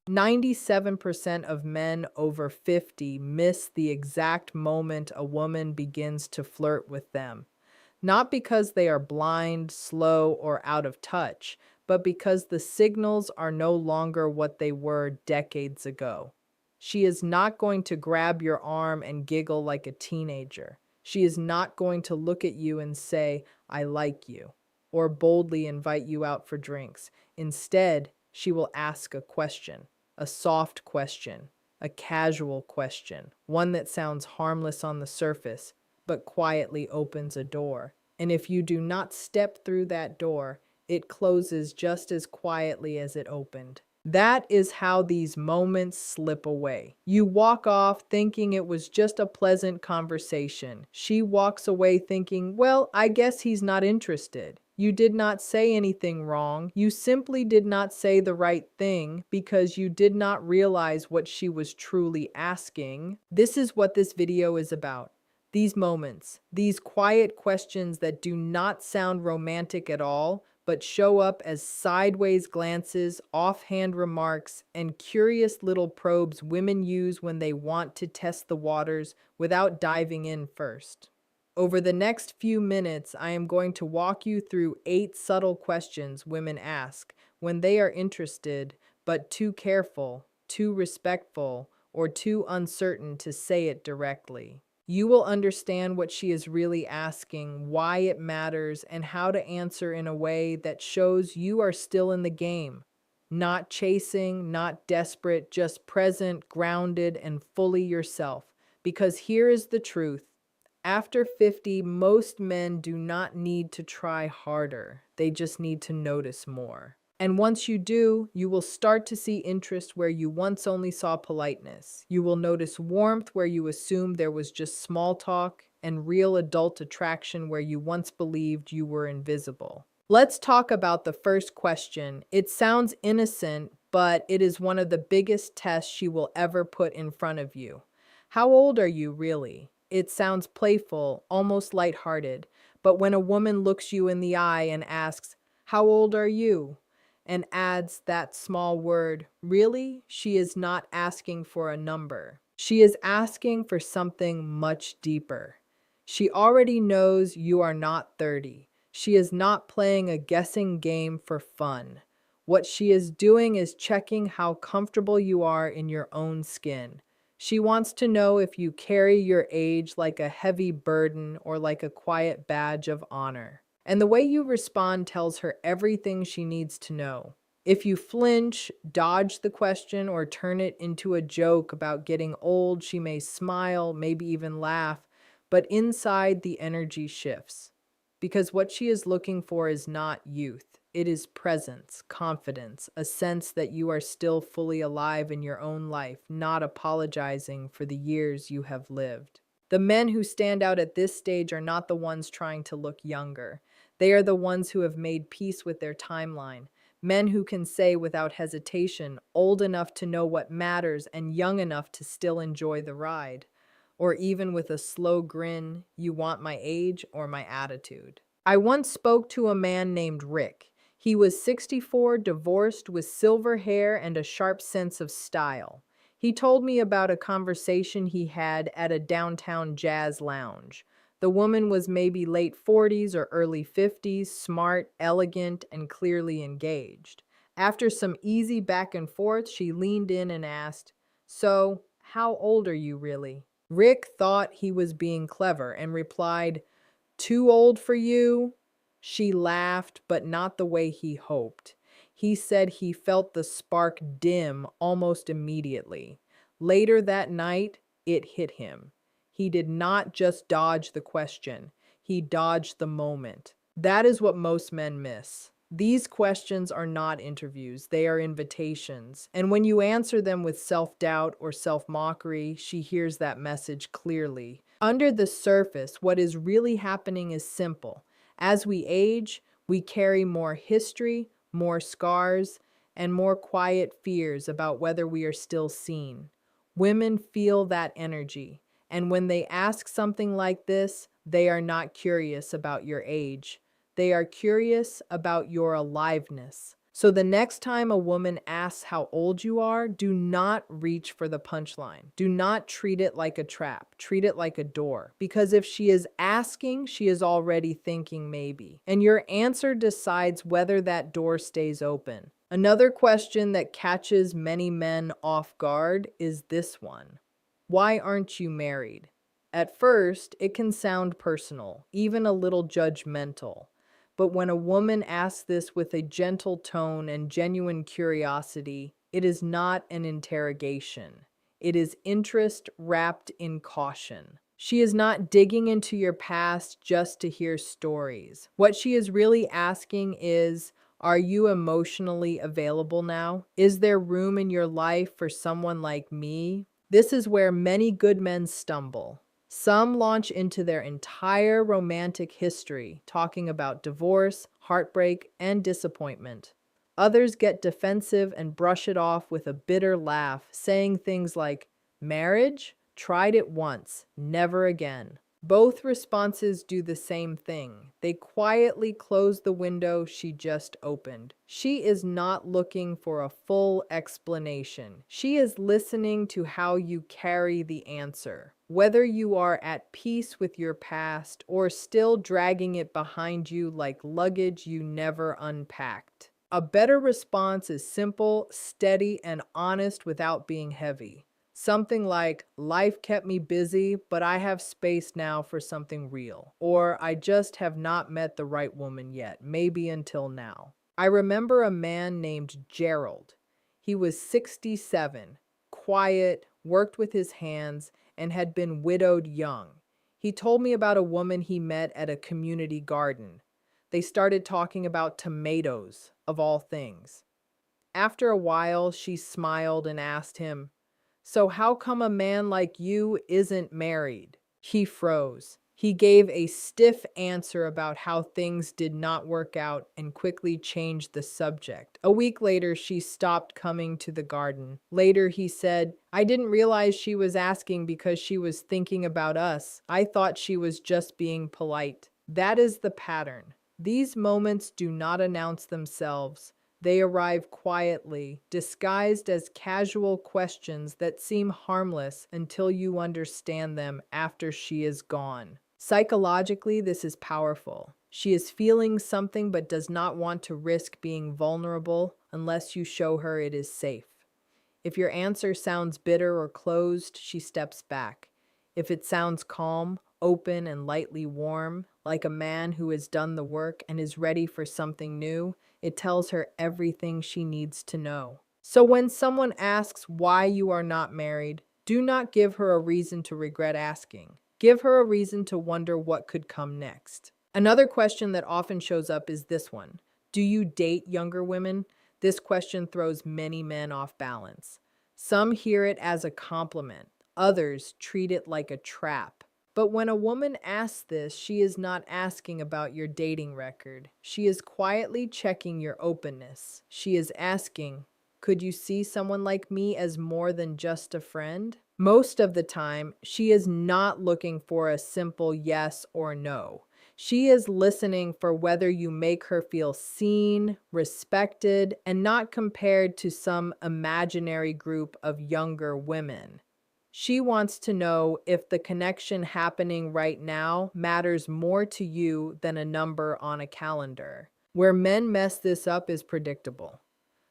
97% of men over 50 miss the exact moment a woman begins to flirt with them. Not because they are blind, slow, or out of touch, but because the signals are no longer what they were decades ago. She is not going to grab your arm and giggle like a teenager. She is not going to look at you and say, "I like you," or boldly invite you out for drinks. Instead, she will ask a question, a soft question, a casual question, one that sounds harmless on the surface, but quietly opens a door. And if you do not step through that door, it closes just as quietly as it opened. That is how these moments slip away. You walk off thinking it was just a pleasant conversation. She walks away thinking, well, I guess he's not interested. You did not say anything wrong. You simply did not say the right thing because you did not realize what she was truly asking. This is what this video is about. These moments, these quiet questions that do not sound romantic at all, but show up as sideways glances, offhand remarks, and curious little probes women use when they want to test the waters without diving in first. Over the next few minutes, I am going to walk you through 8 subtle questions women ask when they are interested, but too careful, too respectful, or too uncertain to say it directly. You will understand what she is really asking, why it matters, and how to answer in a way that shows you are still in the game. Not chasing, not desperate, just present, grounded, and fully yourself. Because here is the truth. After 50, most men do not need to try harder. They just need to notice more. And once you do, you will start to see interest where you once only saw politeness. You will notice warmth where you assumed there was just small talk, and real adult attraction where you once believed you were invisible. Let's talk about the first question. It sounds innocent, but it is one of the biggest tests she will ever put in front of you. How old are you really? It sounds playful, almost lighthearted, but when a woman looks you in the eye and asks, "How old are you?" and adds that small word, really, she is not asking for a number. She is asking for something much deeper. She already knows you are not 30. She is not playing a guessing game for fun. What she is doing is checking how comfortable you are in your own skin. She wants to know if you carry your age like a heavy burden or like a quiet badge of honor. And the way you respond tells her everything she needs to know. If you flinch, dodge the question, or turn it into a joke about getting old, she may smile, maybe even laugh, but inside the energy shifts. Because what she is looking for is not youth. It is presence, confidence, a sense that you are still fully alive in your own life, not apologizing for the years you have lived. The men who stand out at this stage are not the ones trying to look younger. They are the ones who have made peace with their timeline. Men who can say without hesitation, old enough to know what matters and young enough to still enjoy the ride. Or even with a slow grin, "You want my age or my attitude?" I once spoke to a man named Rick. He was 64, divorced, with silver hair and a sharp sense of style. He told me about a conversation he had at a downtown jazz lounge. The woman was maybe late 40s or early 50s, smart, elegant, and clearly engaged. After some easy back and forth, she leaned in and asked, "So, how old are you really?" Rick thought he was being clever and replied, "Too old for you?" She laughed, but not the way he hoped. He said he felt the spark dim almost immediately. Later that night, it hit him. He did not just dodge the question, he dodged the moment. That is what most men miss. These questions are not interviews, they are invitations. And when you answer them with self-doubt or self-mockery, she hears that message clearly. Under the surface, what is really happening is simple. As we age, we carry more history, more scars, and more quiet fears about whether we are still seen. Women feel that energy. And when they ask something like this, they are not curious about your age. They are curious about your aliveness. So the next time a woman asks how old you are, do not reach for the punchline. Do not treat it like a trap. Treat it like a door. Because if she is asking, she is already thinking maybe. And your answer decides whether that door stays open. Another question that catches many men off guard is this one: why aren't you married? At first, it can sound personal, even a little judgmental. But when a woman asks this with a gentle tone and genuine curiosity, it is not an interrogation. It is interest wrapped in caution. She is not digging into your past just to hear stories. What she is really asking is, are you emotionally available now? Is there room in your life for someone like me? This is where many good men stumble. Some launch into their entire romantic history, talking about divorce, heartbreak, and disappointment. Others get defensive and brush it off with a bitter laugh, saying things like, marriage? Tried it once, never again. Both responses do the same thing. They quietly close the window she just opened. She is not looking for a full explanation. She is listening to how you carry the answer. Whether you are at peace with your past or still dragging it behind you like luggage you never unpacked. A better response is simple, steady, and honest without being heavy. Something like, life kept me busy, but I have space now for something real. Or, I just have not met the right woman yet, maybe until now. I remember a man named Gerald. He was 67, quiet, worked with his hands, and had been widowed young. He told me about a woman he met at a community garden. They started talking about tomatoes, of all things. After a while, she smiled and asked him, so how come a man like you isn't married? He froze. He gave a stiff answer about how things did not work out and quickly changed the subject. A week later, she stopped coming to the garden. Later, he said, I didn't realize she was asking because she was thinking about us. I thought she was just being polite. That is the pattern. These moments do not announce themselves. They arrive quietly, disguised as casual questions that seem harmless until you understand them after she is gone. Psychologically, this is powerful. She is feeling something but does not want to risk being vulnerable unless you show her it is safe. If your answer sounds bitter or closed, she steps back. If it sounds calm, open, and lightly warm, like a man who has done the work and is ready for something new, it tells her everything she needs to know. So when someone asks why you are not married, do not give her a reason to regret asking. Give her a reason to wonder what could come next. Another question that often shows up is this one: do you date younger women? This question throws many men off balance. Some hear it as a compliment. Others treat it like a trap. But when a woman asks this, she is not asking about your dating record. She is quietly checking your openness. She is asking, could you see someone like me as more than just a friend? Most of the time, she is not looking for a simple yes or no. She is listening for whether you make her feel seen, respected, and not compared to some imaginary group of younger women. She wants to know if the connection happening right now matters more to you than a number on a calendar. Where men mess this up is predictable.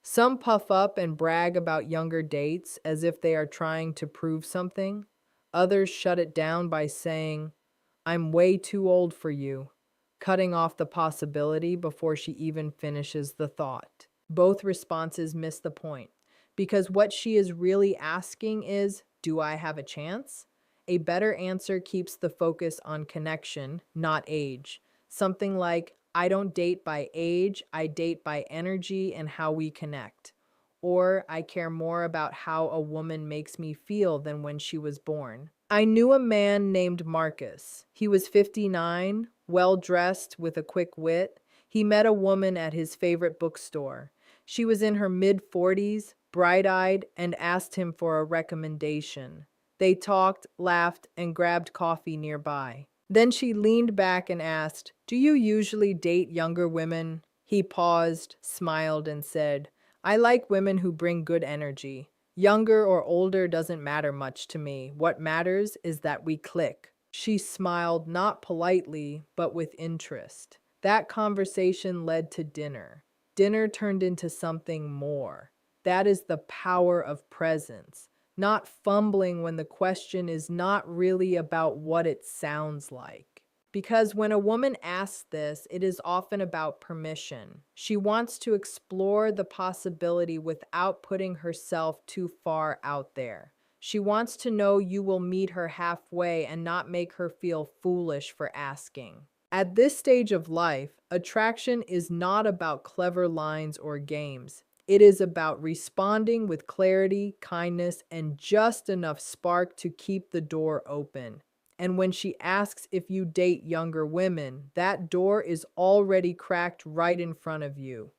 Some puff up and brag about younger dates as if they are trying to prove something. Others shut it down by saying, I'm way too old for you, cutting off the possibility before she even finishes the thought. Both responses miss the point, because what she is really asking is, do I have a chance? A better answer keeps the focus on connection, not age. Something like, I don't date by age, I date by energy and how we connect. Or, I care more about how a woman makes me feel than when she was born. I knew a man named Marcus. He was 59, well-dressed with a quick wit. He met a woman at his favorite bookstore. She was in her mid-40s, bright-eyed, and asked him for a recommendation. They talked, laughed, and grabbed coffee nearby. Then she leaned back and asked, do you usually date younger women? He paused, smiled, and said, I like women who bring good energy. Younger or older doesn't matter much to me. What matters is that we click. She smiled, not politely, but with interest. That conversation led to dinner. Dinner turned into something more. That is the power of presence, not fumbling when the question is not really about what it sounds like. Because when a woman asks this, it is often about permission. She wants to explore the possibility without putting herself too far out there. She wants to know you will meet her halfway and not make her feel foolish for asking. At this stage of life, attraction is not about clever lines or games. It is about responding with clarity, kindness, and just enough spark to keep the door open. And when she asks if you date younger women, that door is already cracked right in front of you.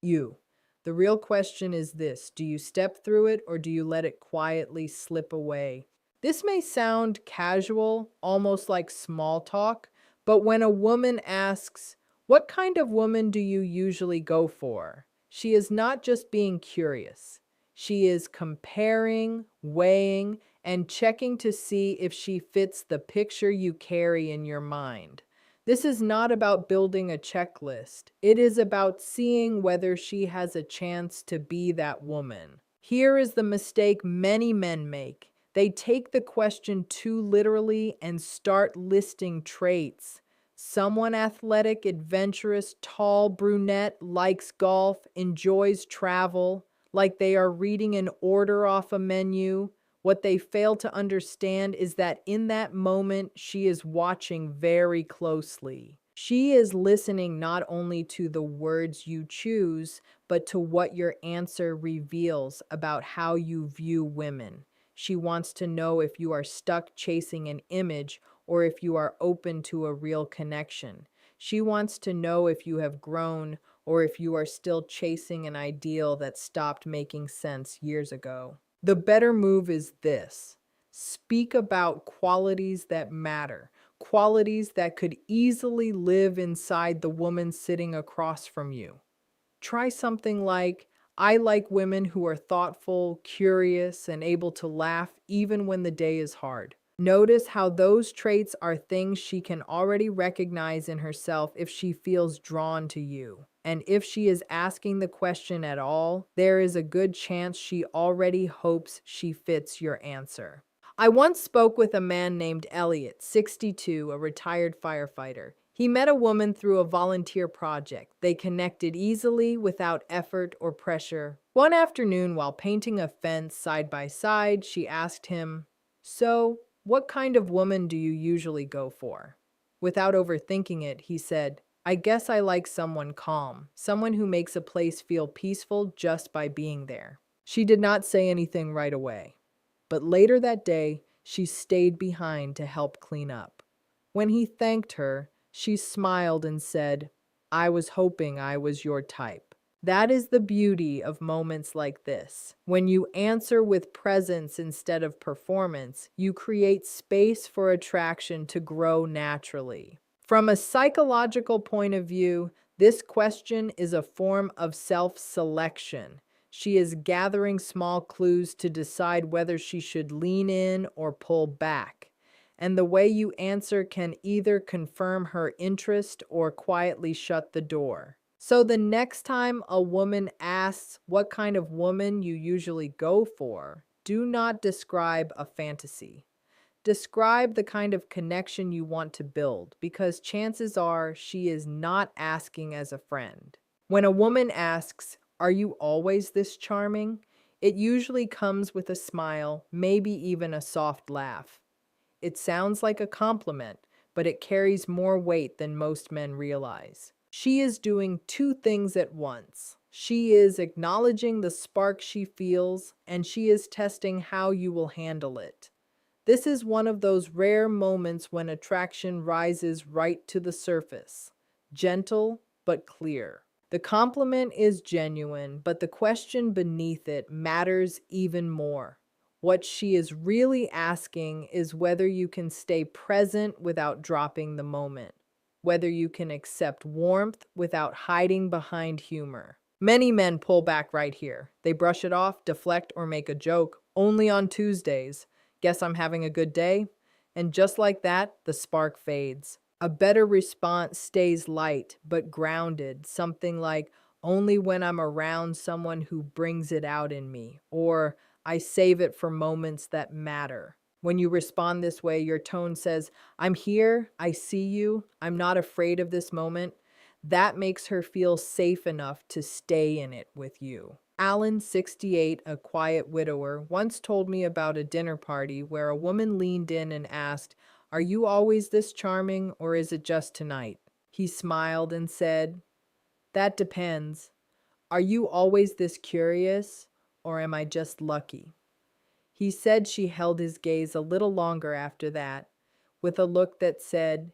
You. The real question is this: do you step through it or do you let it quietly slip away? This may sound casual, almost like small talk, but when a woman asks, what kind of woman do you usually go for? She is not just being curious. She is comparing, weighing, and checking to see if she fits the picture you carry in your mind. This is not about building a checklist. It is about seeing whether she has a chance to be that woman. Here is the mistake many men make. They take the question too literally and start listing traits. Someone athletic, adventurous, tall, brunette, likes golf, enjoys travel, like they are reading an order off a menu. What they fail to understand is that in that moment, she is watching very closely. She is listening not only to the words you choose, but to what your answer reveals about how you view women. She wants to know if you are stuck chasing an image or if you are open to a real connection. She wants to know if you have grown or if you are still chasing an ideal that stopped making sense years ago. The better move is this: speak about qualities that matter, qualities that could easily live inside the woman sitting across from you. Try something like, I like women who are thoughtful, curious, and able to laugh even when the day is hard. Notice how those traits are things she can already recognize in herself if she feels drawn to you. And if she is asking the question at all, there is a good chance she already hopes she fits your answer. I once spoke with a man named Elliot, 62, a retired firefighter. He met a woman through a volunteer project. They connected easily without effort or pressure. One afternoon, while painting a fence side by side, she asked him, So, what kind of woman do you usually go for? Without overthinking it, he said, I guess I like someone calm, someone who makes a place feel peaceful just by being there. She did not say anything right away. But later that day, she stayed behind to help clean up. When he thanked her, she smiled and said, I was hoping I was your type. That is the beauty of moments like this. When you answer with presence instead of performance, you create space for attraction to grow naturally. From a psychological point of view, this question is a form of self-selection. She is gathering small clues to decide whether she should lean in or pull back. And the way you answer can either confirm her interest or quietly shut the door. So the next time a woman asks what kind of woman you usually go for, do not describe a fantasy. Describe the kind of connection you want to build, because chances are she is not asking as a friend. When a woman asks, are you always this charming? It usually comes with a smile, maybe even a soft laugh. It sounds like a compliment, but it carries more weight than most men realize. She is doing two things at once. She is acknowledging the spark she feels, and she is testing how you will handle it. This is one of those rare moments when attraction rises right to the surface, gentle but clear. The compliment is genuine, but the question beneath it matters even more. What she is really asking is whether you can stay present without dropping the moment. whether you can accept warmth without hiding behind humor. Many men pull back right here. They brush it off, deflect, or make a joke. Only on Tuesdays. Guess I'm having a good day? And just like that, the spark fades. A better response stays light but grounded, something like, only when I'm around someone who brings it out in me, or I save it for moments that matter. When you respond this way, your tone says, I'm here, I see you, I'm not afraid of this moment. That makes her feel safe enough to stay in it with you. Alan, 68, a quiet widower, once told me about a dinner party where a woman leaned in and asked, are you always this charming, or is it just tonight? He smiled and said, that depends. Are you always this curious, or am I just lucky? He said she held his gaze a little longer after that, with a look that said,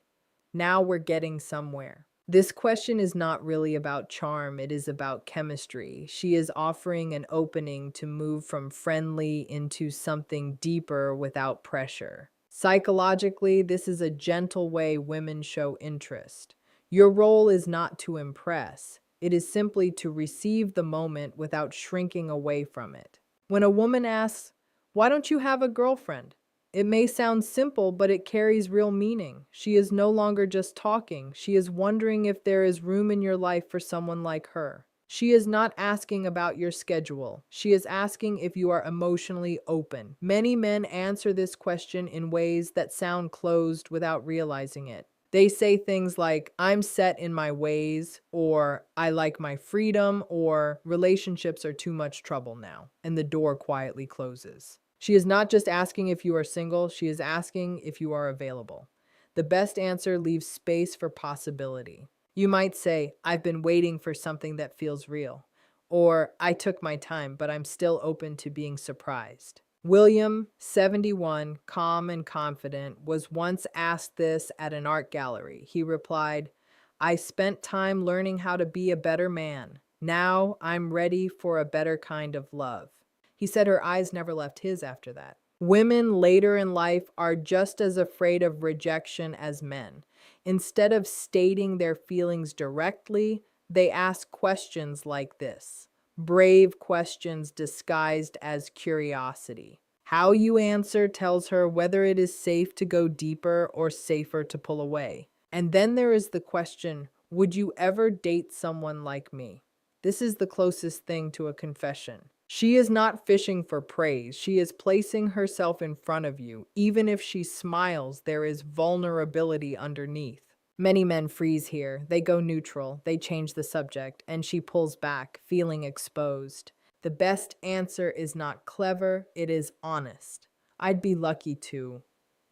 now we're getting somewhere. This question is not really about charm, it is about chemistry. She is offering an opening to move from friendly into something deeper without pressure. Psychologically, this is a gentle way women show interest. Your role is not to impress, it is simply to receive the moment without shrinking away from it. When a woman asks, why don't you have a girlfriend? It may sound simple, but it carries real meaning. She is no longer just talking. She is wondering if there is room in your life for someone like her. She is not asking about your schedule. She is asking if you are emotionally open. Many men answer this question in ways that sound closed without realizing it. They say things like, I'm set in my ways, or I like my freedom, or relationships are too much trouble now, and the door quietly closes. She is not just asking if you are single, she is asking if you are available. The best answer leaves space for possibility. You might say, I've been waiting for something that feels real. Or, I took my time, but I'm still open to being surprised. William, 71, calm and confident, was once asked this at an art gallery. He replied, I spent time learning how to be a better man. Now I'm ready for a better kind of love. He said her eyes never left his after that. Women later in life are just as afraid of rejection as men. Instead of stating their feelings directly, they ask questions like this. Brave questions disguised as curiosity. How you answer tells her whether it is safe to go deeper or safer to pull away. And then there is the question, would you ever date someone like me? This is the closest thing to a confession. She is not fishing for praise. She is placing herself in front of you. Even if she smiles, there is vulnerability underneath. Many men freeze here. They go neutral. They change the subject, and she pulls back, feeling exposed. The best answer is not clever, it is honest. I'd be lucky to.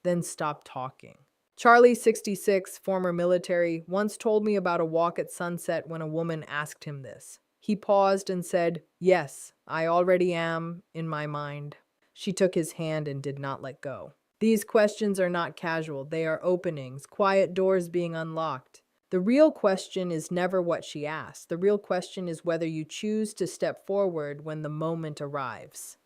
Then stop talking. Charlie, 66, former military, once told me about a walk at sunset when a woman asked him this. He paused and said, yes, I already am in my mind. She took his hand and did not let go. These questions are not casual. They are openings, quiet doors being unlocked. The real question is never what she asked. The real question is whether you choose to step forward when the moment arrives.